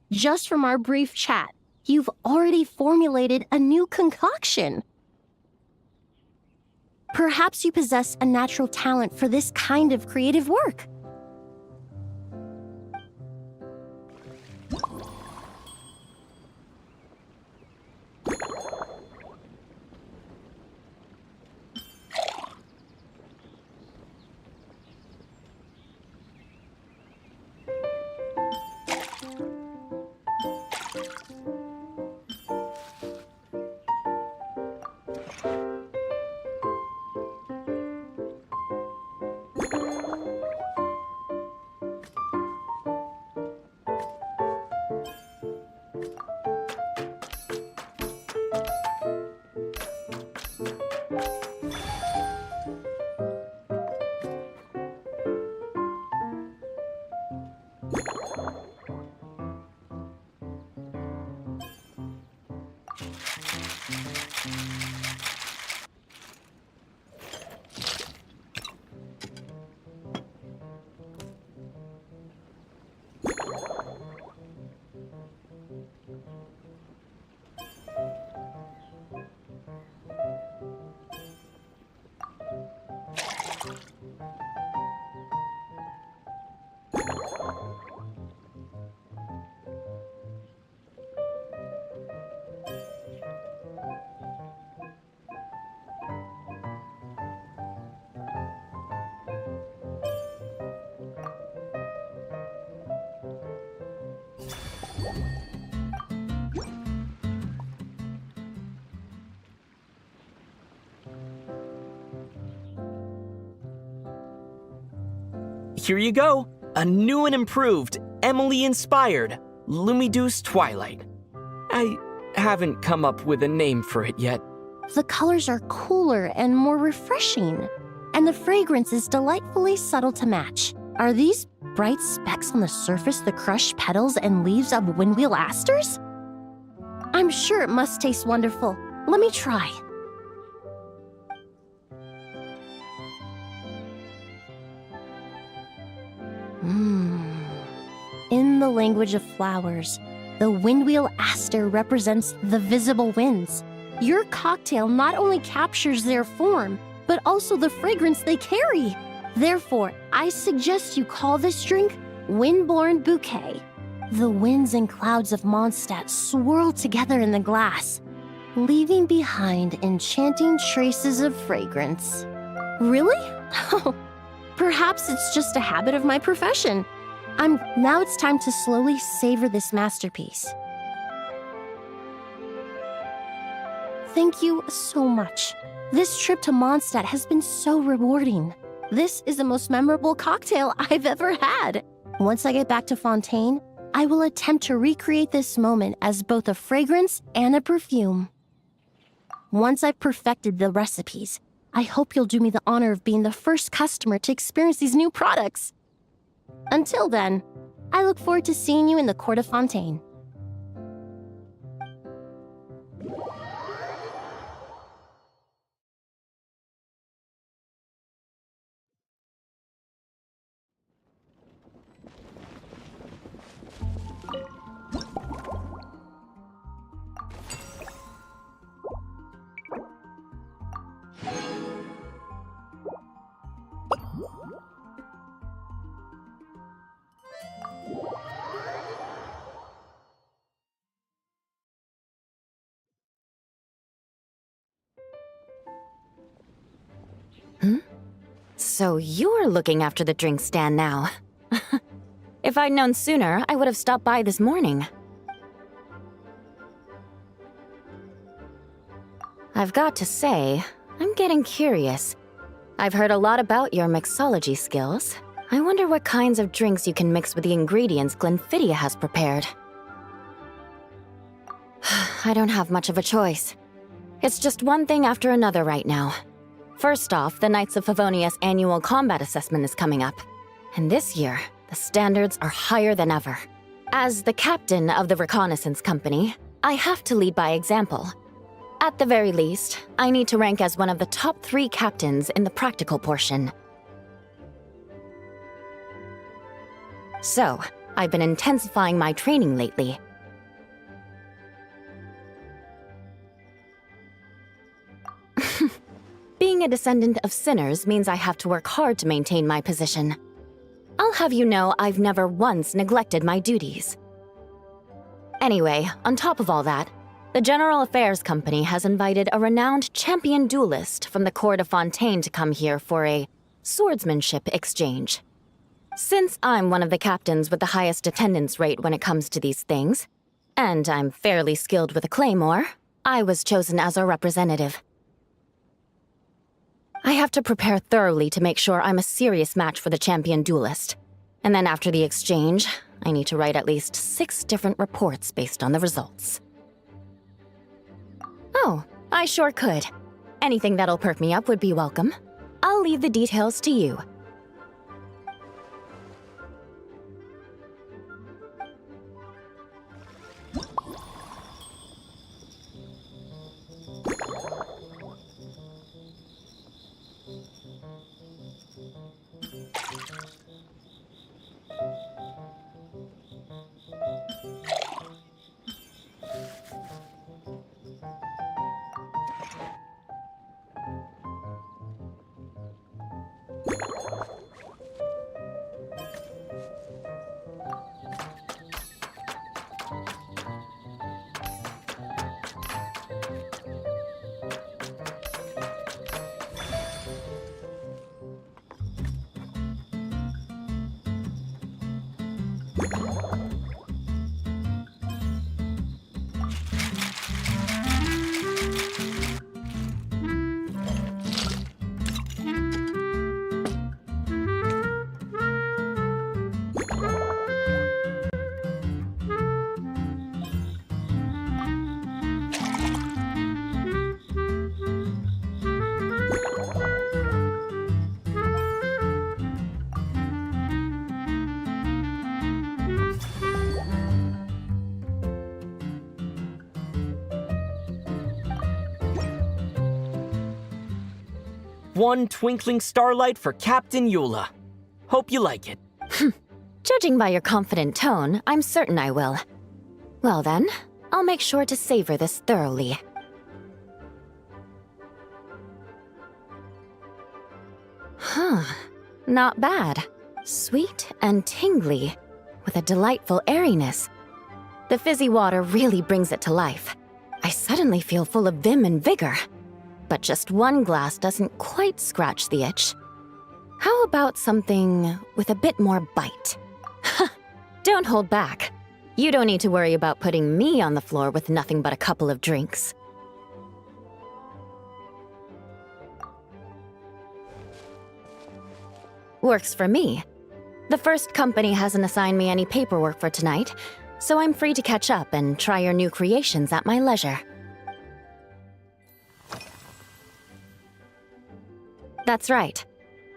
Just from our brief chat, you've already formulated a new concoction. Perhaps you possess a natural talent for this kind of creative work. Here you go, a new and improved, Emily-inspired Lumiduce Twilight. I haven't come up with a name for it yet. The colors are cooler and more refreshing, and the fragrance is delightfully subtle to match. Are these bright specks on the surface the crushed petals and leaves of windwheel asters? I'm sure it must taste wonderful. Let me try. In the language of flowers, the windwheel aster represents the visible winds. Your cocktail not only captures their form, but also the fragrance they carry. Therefore, I suggest you call this drink Windborne Bouquet. The winds and clouds of Mondstadt swirl together in the glass, leaving behind enchanting traces of fragrance. Really? Oh, perhaps it's just a habit of my profession. Now it's time to slowly savor this masterpiece. Thank you so much. This trip to Mondstadt has been so rewarding. This is the most memorable cocktail I've ever had. Once I get back to Fontaine, I will attempt to recreate this moment as both a fragrance and a perfume. Once I've perfected the recipes, I hope you'll do me the honor of being the first customer to experience these new products. Until then, I look forward to seeing you in the Court of Fontaine. So you're looking after the drink stand now. If I'd known sooner, I would have stopped by this morning. I've got to say, I'm getting curious. I've heard a lot about your mixology skills. I wonder what kinds of drinks you can mix with the ingredients Glenfiddich has prepared. I don't have much of a choice. It's just one thing after another right now. First off, the Knights of Favonius annual combat assessment is coming up. And this year, the standards are higher than ever. As the captain of the reconnaissance company, I have to lead by example. At the very least, I need to rank as one of the top 3 captains in the practical portion. So, I've been intensifying my training lately. Being a descendant of sinners means I have to work hard to maintain my position. I'll have you know I've never once neglected my duties. Anyway, on top of all that, the General Affairs Company has invited a renowned champion duelist from the Court of Fontaine to come here for a swordsmanship exchange. Since I'm one of the captains with the highest attendance rate when it comes to these things, and I'm fairly skilled with a claymore, I was chosen as a representative. I have to prepare thoroughly to make sure I'm a serious match for the champion duelist. And then after the exchange, I need to write at least 6 different reports based on the results. Oh, I sure could. Anything that'll perk me up would be welcome. I'll leave the details to you. One twinkling starlight for Captain Eula. Hope you like it. Judging by your confident tone, I'm certain I will. Well then, I'll make sure to savor this thoroughly. Huh. Not bad. Sweet and tingly, with a delightful airiness. The fizzy water really brings it to life. I suddenly feel full of vim and vigor. But just one glass doesn't quite scratch the itch. How about something with a bit more bite? Don't hold back. You don't need to worry about putting me on the floor with nothing but a couple of drinks. Works for me. The first company hasn't assigned me any paperwork for tonight, so I'm free to catch up and try your new creations at my leisure. That's right.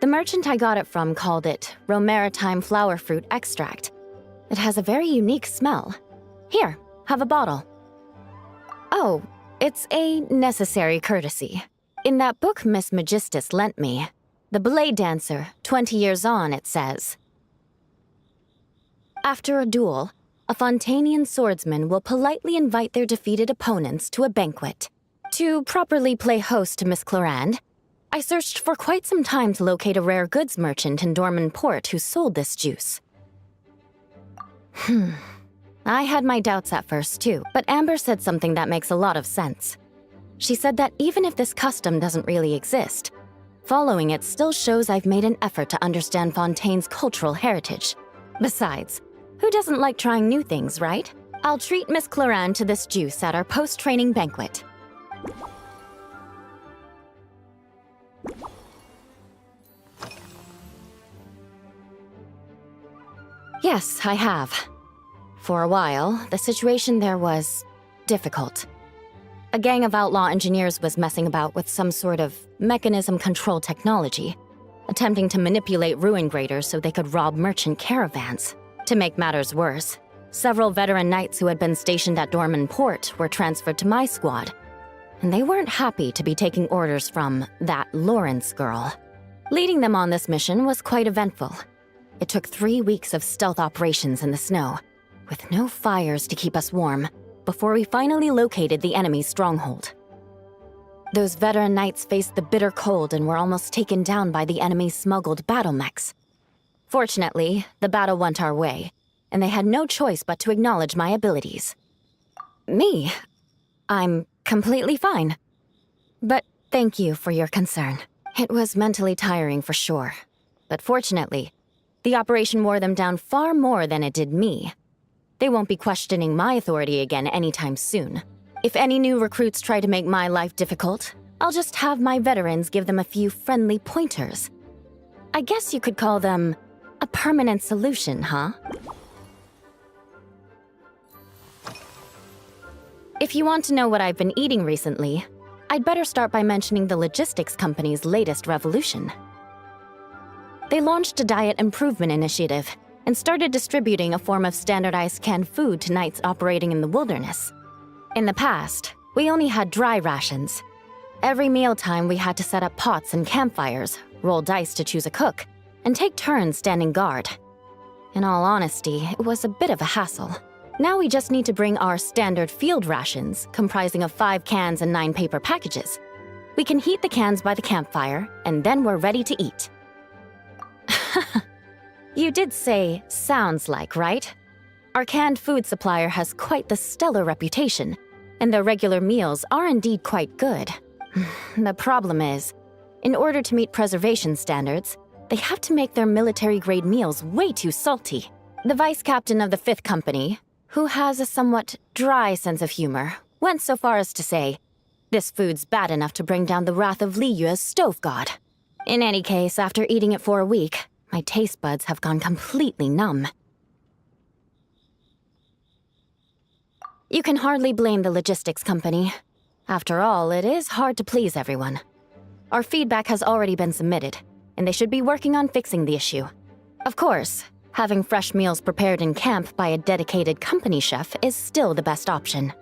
The merchant I got it from called it Romaritime Flower Fruit Extract. It has a very unique smell. Here, have a bottle. Oh, it's a necessary courtesy. In that book Miss Magistus lent me, The Blade Dancer, 20 Years On, it says, after a duel, a Fontanian swordsman will politely invite their defeated opponents to a banquet. To properly play host to Miss Clorand, I searched for quite some time to locate a rare goods merchant in Dorman Port who sold this juice. I had my doubts at first too, but Amber said something that makes a lot of sense. She said that even if this custom doesn't really exist, following it still shows I've made an effort to understand Fontaine's cultural heritage. Besides, who doesn't like trying new things, right? I'll treat Miss Clorand to this juice at our post-training banquet. Yes, I have. For a while, the situation there was difficult. A gang of outlaw engineers was messing about with some sort of mechanism control technology, attempting to manipulate ruin graders so they could rob merchant caravans. To make matters worse, several veteran knights who had been stationed at Dorman Port were transferred to my squad, and they weren't happy to be taking orders from that Lawrence girl. Leading them on this mission was quite eventful. It took 3 weeks of stealth operations in the snow, with no fires to keep us warm, before we finally located the enemy's stronghold. Those veteran knights faced the bitter cold and were almost taken down by the enemy's smuggled battle mechs. Fortunately, the battle went our way, and they had no choice but to acknowledge my abilities. Me? I'm completely fine. But thank you for your concern. It was mentally tiring for sure, but fortunately, the operation wore them down far more than it did me. They won't be questioning my authority again anytime soon. If any new recruits try to make my life difficult, I'll just have my veterans give them a few friendly pointers. I guess you could call them a permanent solution, huh? If you want to know what I've been eating recently, I'd better start by mentioning the logistics company's latest revolution. They launched a diet improvement initiative and started distributing a form of standardized canned food to knights operating in the wilderness. In the past, we only had dry rations. Every mealtime we had to set up pots and campfires, roll dice to choose a cook, and take turns standing guard. In all honesty, it was a bit of a hassle. Now we just need to bring our standard field rations, comprising of 5 cans and 9 paper packages. We can heat the cans by the campfire, and then we're ready to eat. You did say sounds like, right? Our canned food supplier has quite the stellar reputation, and their regular meals are indeed quite good. The problem is, in order to meet preservation standards, they have to make their military-grade meals way too salty. The vice captain of the 5th Company, who has a somewhat dry sense of humor, went so far as to say, this food's bad enough to bring down the wrath of Liyue's stove god. In any case, after eating it for a week, my taste buds have gone completely numb. You can hardly blame the logistics company. After all, it is hard to please everyone. Our feedback has already been submitted, and they should be working on fixing the issue. Of course, having fresh meals prepared in camp by a dedicated company chef is still the best option.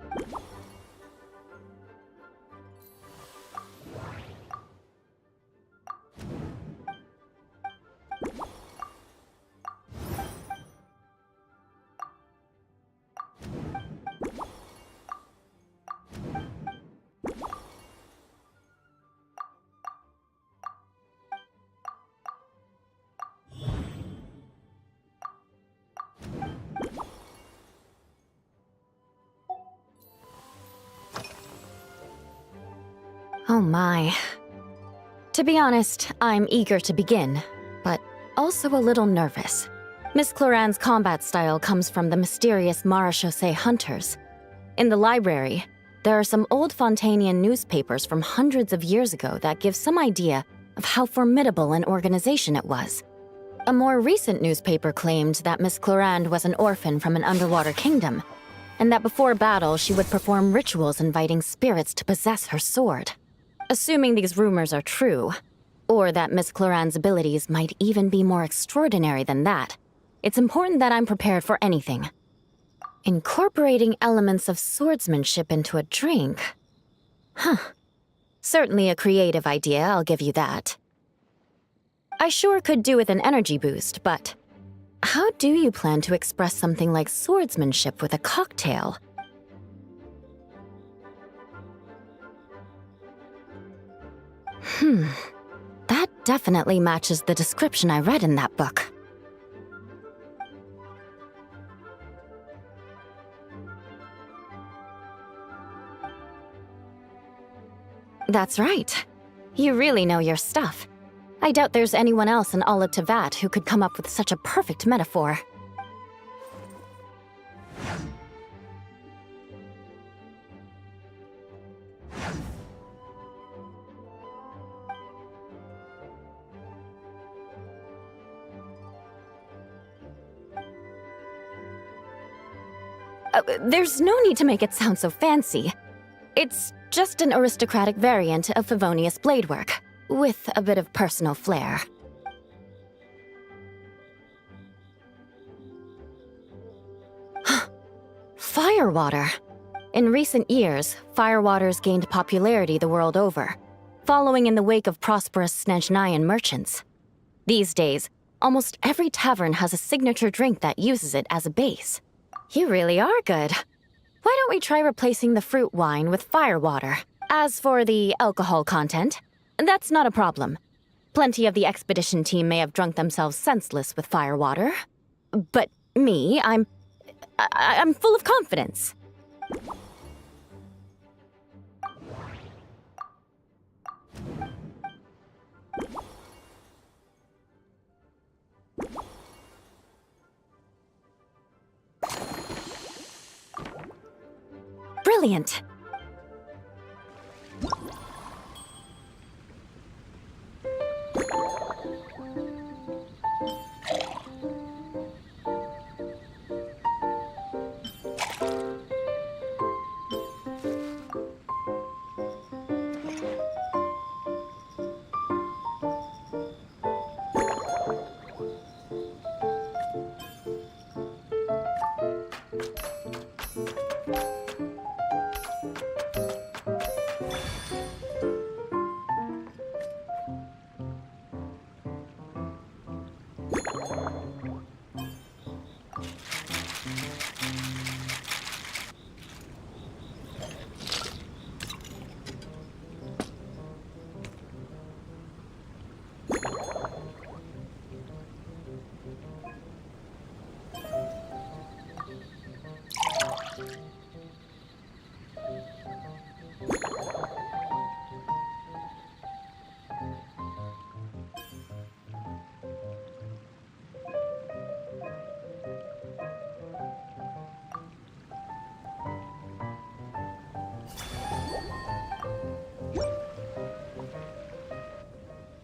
Oh my. To be honest, I'm eager to begin, but also a little nervous. Miss Cloran's combat style comes from the mysterious Marechaussee hunters. In the library, there are some old Fontanian newspapers from hundreds of years ago that give some idea of how formidable an organization it was. A more recent newspaper claimed that Miss Clorand was an orphan from an underwater kingdom, and that before battle she would perform rituals inviting spirits to possess her sword. Assuming these rumors are true, or that Miss Clorand's abilities might even be more extraordinary than that, it's important that I'm prepared for anything. Incorporating elements of swordsmanship into a drink? Huh. Certainly a creative idea, I'll give you that. I sure could do with an energy boost, but how do you plan to express something like swordsmanship with a cocktail? That definitely matches the description I read in that book. That's right. You really know your stuff. I doubt there's anyone else in all of Tevat who could come up with such a perfect metaphor. There's no need to make it sound so fancy. It's just an aristocratic variant of Favonius bladework, with a bit of personal flair. Firewater. In recent years, firewaters gained popularity the world over, following in the wake of prosperous Snezhnayan merchants. These days, almost every tavern has a signature drink that uses it as a base. You really are good. Why don't we try replacing the fruit wine with firewater? As for the alcohol content, that's not a problem. Plenty of the expedition team may have drunk themselves senseless with firewater. But me, I'm full of confidence. Brilliant.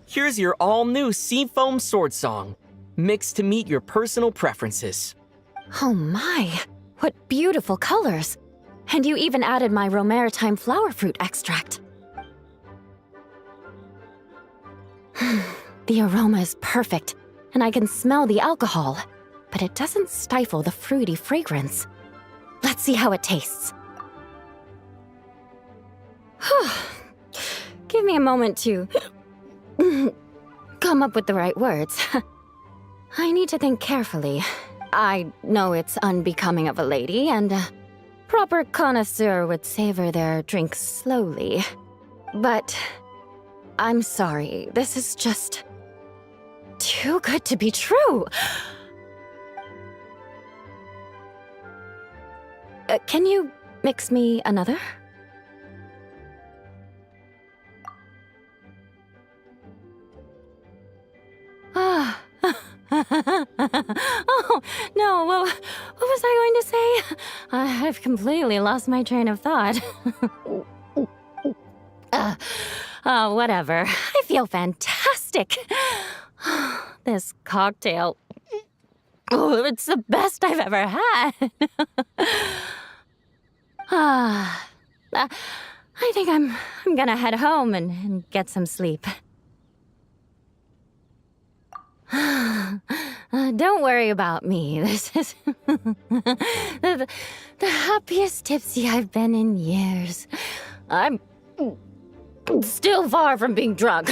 Here's your all-new Seafoam Sword Song, mixed to meet your personal preferences. Oh my, what beautiful colors! And you even added my Romaritime flower fruit extract. The aroma is perfect, and I can smell the alcohol, but it doesn't stifle the fruity fragrance. Let's see how it tastes. Give me a moment to come up with the right words. I need to think carefully. I know it's unbecoming of a lady, and a proper connoisseur would savor their drinks slowly. But I'm sorry, this is just too good to be true. Can you mix me another? Oh, no, what was I going to say? I've completely lost my train of thought. Whatever. I feel fantastic. This cocktail. Oh, it's the best I've ever had. I think I'm gonna head home and get some sleep. Don't worry about me. This is the happiest tipsy I've been in years. I'm still far from being drunk.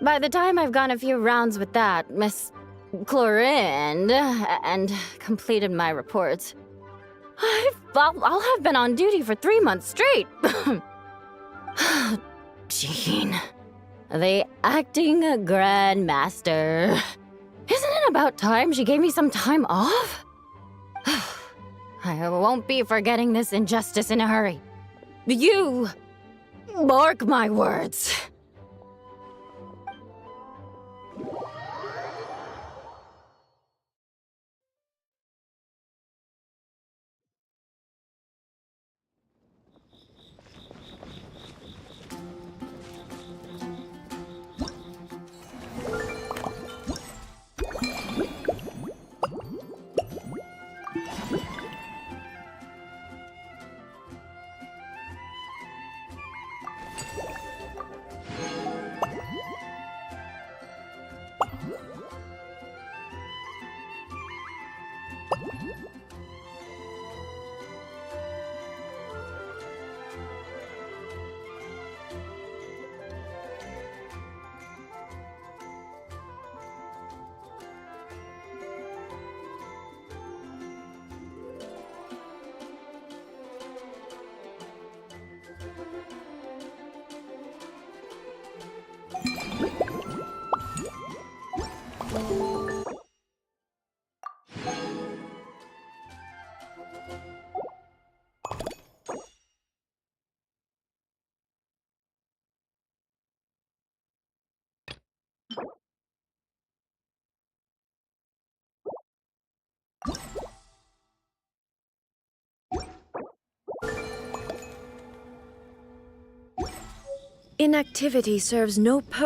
By the time I've gone a few rounds with that, Miss Chlorine, and completed my reports, I'll have been on duty for 3 months straight. Jean, the acting grandmaster. Isn't it about time she gave me some time off? I won't be forgetting this injustice in a hurry. You mark my words. Inactivity serves no purpose.